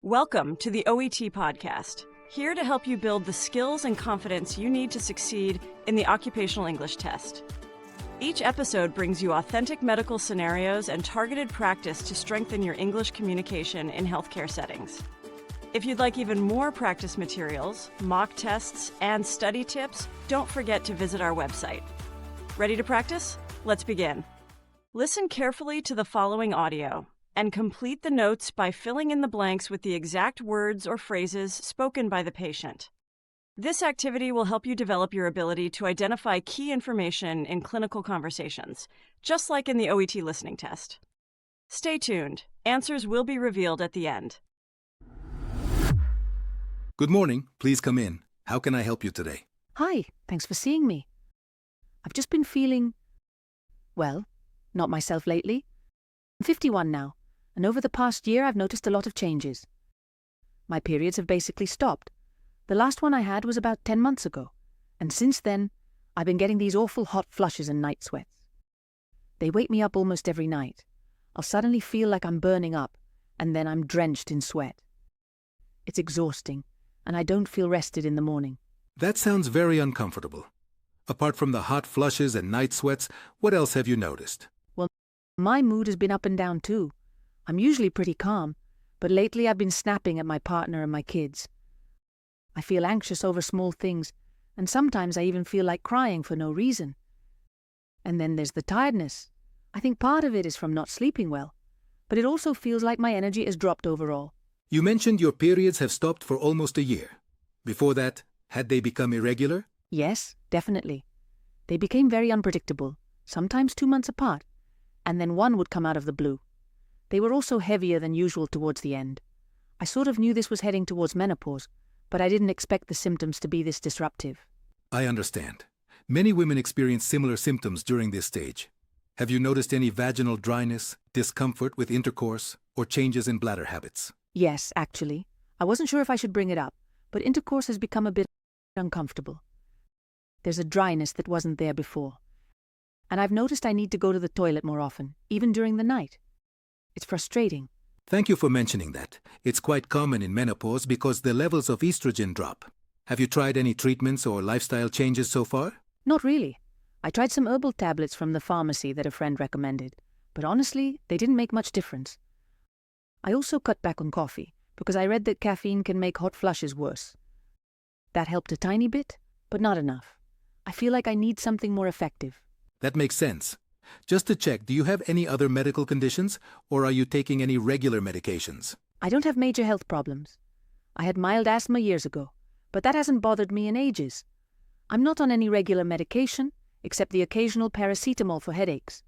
Welcome to the OET Podcast, here to help you build the skills and confidence you need to succeed in the Occupational English Test. Each episode brings you authentic medical scenarios and targeted practice to strengthen your English communication in healthcare settings. If you'd like even more practice materials, mock tests, and study tips, don't forget to visit our website. Ready to practice? Let's begin. Listen carefully to the following audio and complete the notes by filling in the blanks with the exact words or phrases spoken by the patient. This activity will help you develop your ability to identify key information in clinical conversations, just like in the OET Listening Test. Stay tuned. Answers will be revealed at the end. Good morning. Please come in. How can I help you today? Hi, thanks for seeing me. I've just been feeling, well, not myself lately. I'm 51 now, and over the past year I've noticed a lot of changes. My periods have basically stopped. The last one I had was about 10 months ago, and since then, I've been getting these awful hot flushes and night sweats. They wake me up almost every night. I'll suddenly feel like I'm burning up, and then I'm drenched in sweat. It's exhausting, and I don't feel rested in the morning. That sounds very uncomfortable. Apart from the hot flushes and night sweats, what else have you noticed? Well, my mood has been up and down too. I'm usually pretty calm, but lately I've been snapping at my partner and my kids. I feel anxious over small things, and sometimes I even feel like crying for no reason. And then there's the tiredness. I think part of it is from not sleeping well, but it also feels like my energy has dropped overall. You mentioned your periods have stopped for almost a year. Before that, had they become irregular? Yes, definitely. They became very unpredictable, sometimes 2 months apart, and then one would come out of the blue. They were also heavier than usual towards the end. I sort of knew this was heading towards menopause, but I didn't expect the symptoms to be this disruptive. I understand. Many women experience similar symptoms during this stage. Have you noticed any vaginal dryness, discomfort with intercourse, or changes in bladder habits? Yes, actually. I wasn't sure if I should bring it up, but intercourse has become a bit uncomfortable. There's a dryness that wasn't there before. And I've noticed I need to go to the toilet more often, even during the night. It's frustrating. Thank you for mentioning that. It's quite common in menopause because the levels of estrogen drop. Have you tried any treatments or lifestyle changes so far? Not really. I tried some herbal tablets from the pharmacy that a friend recommended, but honestly, they didn't make much difference. I also cut back on coffee, because I read that caffeine can make hot flushes worse. That helped a tiny bit, but not enough. I feel like I need something more effective. That makes sense. Just to check, do you have any other medical conditions, or are you taking any regular medications? I don't have major health problems. I had mild asthma years ago, but that hasn't bothered me in ages. I'm not on any regular medication, except the occasional paracetamol for headaches.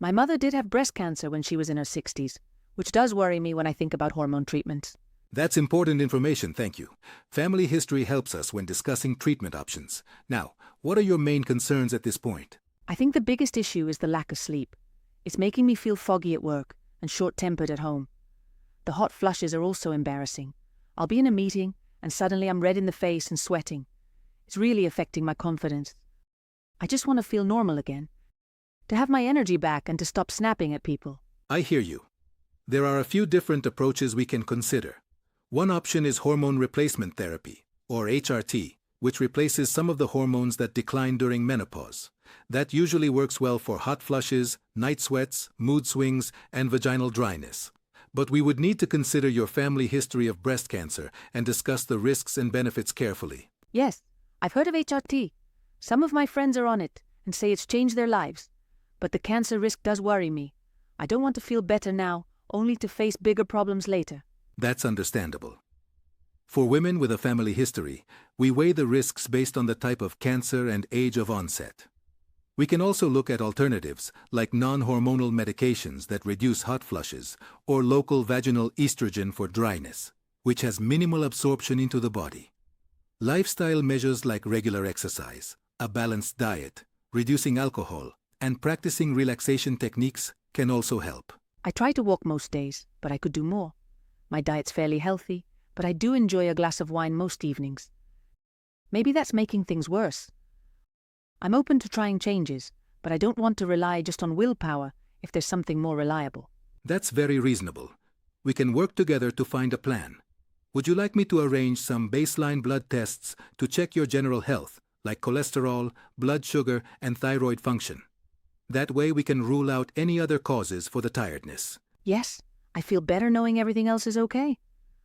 My mother did have breast cancer when she was in her 60s, which does worry me when I think about hormone treatments. That's important information, thank you. Family history helps us when discussing treatment options. Now, what are your main concerns at this point? I think the biggest issue is the lack of sleep. It's making me feel foggy at work and short-tempered at home. The hot flushes are also embarrassing. I'll be in a meeting and suddenly I'm red in the face and sweating. It's really affecting my confidence. I just want to feel normal again, to have my energy back and to stop snapping at people. I hear you. There are a few different approaches we can consider. One option is hormone replacement therapy, or HRT, which replaces some of the hormones that decline during menopause. That usually works well for hot flushes, night sweats, mood swings, and vaginal dryness. But we would need to consider your family history of breast cancer and discuss the risks and benefits carefully. Yes, I've heard of HRT. Some of my friends are on it and say it's changed their lives. But the cancer risk does worry me. I don't want to feel better now, only to face bigger problems later. That's understandable. For women with a family history, we weigh the risks based on the type of cancer and age of onset. We can also look at alternatives like non-hormonal medications that reduce hot flushes or local vaginal estrogen for dryness, which has minimal absorption into the body. Lifestyle measures like regular exercise, a balanced diet, reducing alcohol, and practicing relaxation techniques can also help. I try to walk most days, but I could do more. My diet's fairly healthy, but I do enjoy a glass of wine most evenings. Maybe that's making things worse. I'm open to trying changes, but I don't want to rely just on willpower if there's something more reliable. That's very reasonable. we can work together to find a plan. Would you like me to arrange some baseline blood tests to check your general health, like cholesterol, blood sugar, and thyroid function? That way we can rule out any other causes for the tiredness. Yes, I feel better knowing everything else is okay.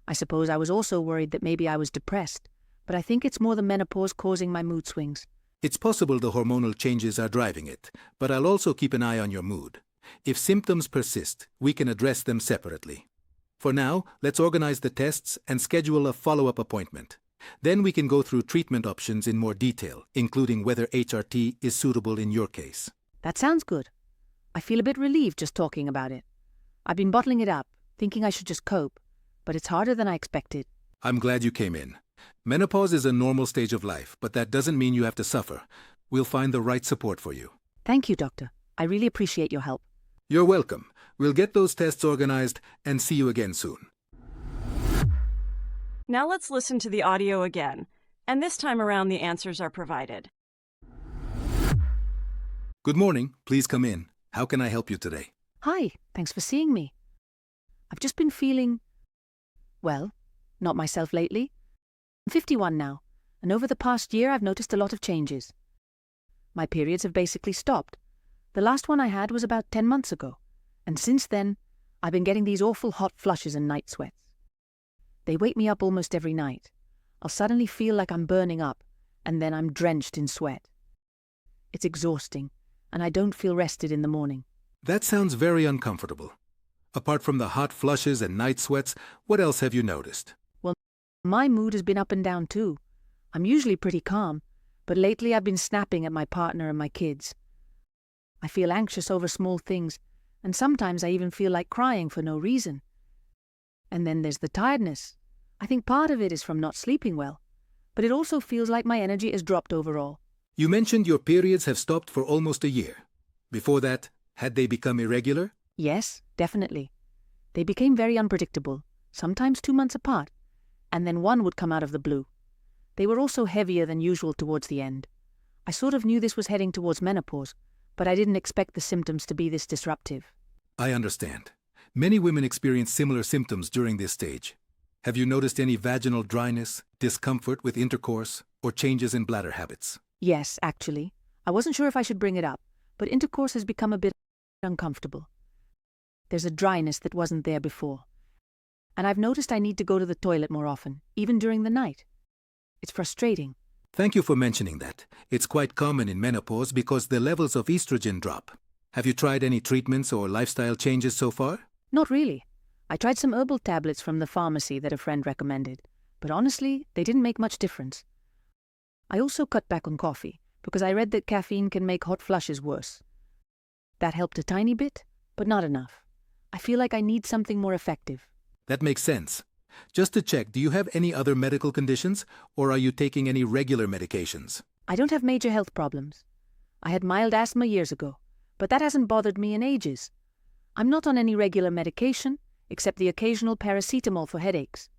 I suppose I was also worried that maybe I was depressed, but I think it's more the menopause causing my mood swings. It's possible the hormonal changes are driving it, but I'll also keep an eye on your mood. If symptoms persist, we can address them separately. For now, let's organize the tests and schedule a follow-up appointment. Then we can go through treatment options in more detail, including whether HRT is suitable in your case. That sounds good. I feel a bit relieved just talking about it. I've been bottling it up, thinking I should just cope, but it's harder than I expected. I'm glad you came in. Menopause is a normal stage of life, but that doesn't mean you have to suffer. We'll find the right support for you. Thank you, Doctor. I really appreciate your help. You're welcome. We'll get those tests organized and see you again soon. Now let's listen to the audio again, and this time around the answers are provided. Good morning. Please come in. How can I help you today? Hi, thanks for seeing me. I've just been feeling, well, not myself lately. I'm 51 now, and over the past year I've noticed a lot of changes. My periods have basically stopped. The last one I had was about 10 months ago, and since then, I've been getting these awful hot flushes and night sweats. They wake me up almost every night. I'll suddenly feel like I'm burning up, and then I'm drenched in sweat. It's exhausting, and I don't feel rested in the morning. That sounds very uncomfortable. Apart from the hot flushes and night sweats, what else have you noticed? Well, my mood has been up and down too. I'm usually pretty calm, but lately I've been snapping at my partner and my kids. I feel anxious over small things, and sometimes I even feel like crying for no reason. And then there's the tiredness. I think part of it is from not sleeping well, but it also feels like my energy has dropped overall. You mentioned your periods have stopped for almost a year. Before that, had they become irregular? Yes, definitely. They became very unpredictable, sometimes 2 months apart, and then one would come out of the blue. They were also heavier than usual towards the end. I sort of knew this was heading towards menopause, but I didn't expect the symptoms to be this disruptive. I understand. Many women experience similar symptoms during this stage. Have you noticed any vaginal dryness, discomfort with intercourse, or changes in bladder habits? Yes, actually. I wasn't sure if I should bring it up, but intercourse has become a bit uncomfortable. There's a dryness that wasn't there before. And I've noticed I need to go to the toilet more often, even during the night. It's frustrating. Thank you for mentioning that. It's quite common in menopause because the levels of estrogen drop. Have you tried any treatments or lifestyle changes so far? Not really. I tried some herbal tablets from the pharmacy that a friend recommended, but honestly, they didn't make much difference. I also cut back on coffee, because I read that caffeine can make hot flushes worse. That helped a tiny bit, but not enough. I feel like I need something more effective. That makes sense. Just to check, do you have any other medical conditions, or are you taking any regular medications? I don't have major health problems. I had mild asthma years ago, but that hasn't bothered me in ages. I'm not on any regular medication, except the occasional paracetamol for headaches.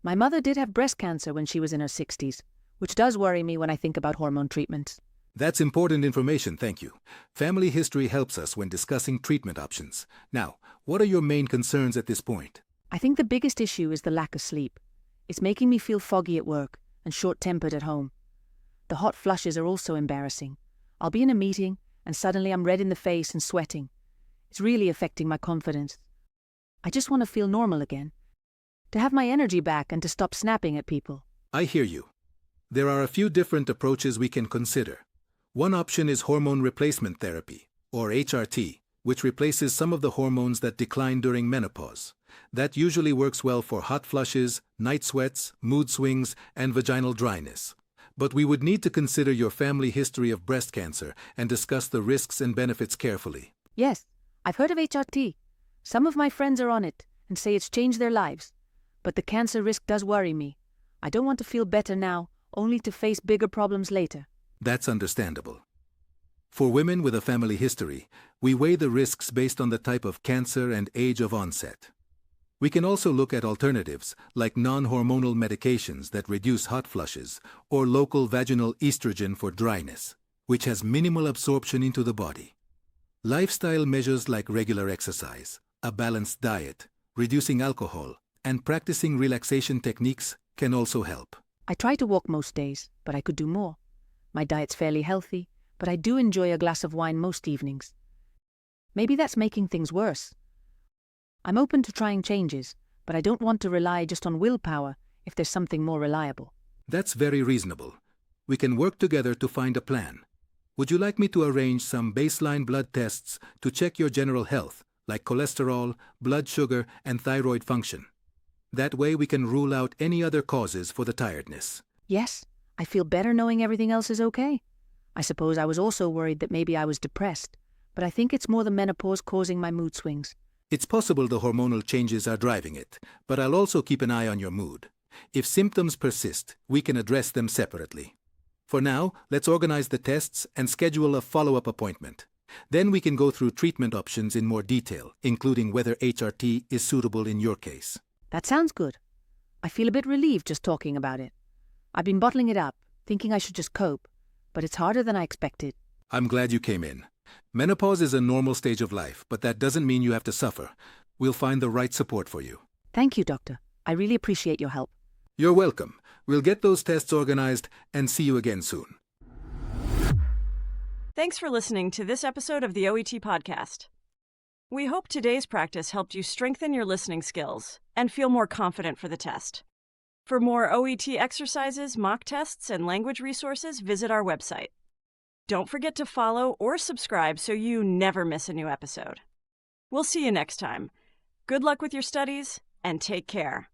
My mother did have breast cancer when she was in her 60s, which does worry me when I think about hormone treatments. That's important information, thank you. Family history helps us when discussing treatment options. Now, what are your main concerns at this point? I think the biggest issue is the lack of sleep. It's making me feel foggy at work and short-tempered at home. The hot flushes are also embarrassing. I'll be in a meeting, and suddenly I'm red in the face and sweating. It's really affecting my confidence. I just want to feel normal again, to have my energy back and to stop snapping at people. I hear you. There are a few different approaches we can consider. One option is hormone replacement therapy, or HRT, which replaces some of the hormones that decline during menopause. That usually works well for hot flushes, night sweats, mood swings, and vaginal dryness. But we would need to consider your family history of breast cancer and discuss the risks and benefits carefully. Yes, I've heard of HRT. Some of my friends are on it and say it's changed their lives. But the cancer risk does worry me. I don't want to feel better now, only to face bigger problems later. That's understandable. For women with a family history, we weigh the risks based on the type of cancer and age of onset. We can also look at alternatives like non-hormonal medications that reduce hot flushes or local vaginal estrogen for dryness, which has minimal absorption into the body. Lifestyle measures like regular exercise, a balanced diet, reducing alcohol, and practicing relaxation techniques can also help. I try to walk most days, but I could do more. My diet's fairly healthy, but I do enjoy a glass of wine most evenings. Maybe that's making things worse. I'm open to trying changes, but I don't want to rely just on willpower if there's something more reliable. That's very reasonable. We can work together to find a plan. Would you like me to arrange some baseline blood tests to check your general health, like cholesterol, blood sugar, and thyroid function? That way we can rule out any other causes for the tiredness. Yes, I feel better knowing everything else is okay. I suppose I was also worried that maybe I was depressed, but I think it's more the menopause causing my mood swings. It's possible the hormonal changes are driving it, but I'll also keep an eye on your mood. If symptoms persist, we can address them separately. For now, let's organize the tests and schedule a follow-up appointment. Then we can go through treatment options in more detail, including whether HRT is suitable in your case. That sounds good. I feel a bit relieved just talking about it. I've been bottling it up, thinking I should just cope, but it's harder than I expected. I'm glad you came in. Menopause is a normal stage of life, but that doesn't mean you have to suffer. We'll find the right support for you. Thank you, Doctor. I really appreciate your help. You're welcome. We'll get those tests organized and see you again soon. Thanks for listening to this episode of the OET Podcast. We hope today's practice helped you strengthen your listening skills and feel more confident for the test. For more OET exercises, mock tests, and language resources, visit our website. Don't forget to follow or subscribe so you never miss a new episode. We'll see you next time. Good luck with your studies, and take care.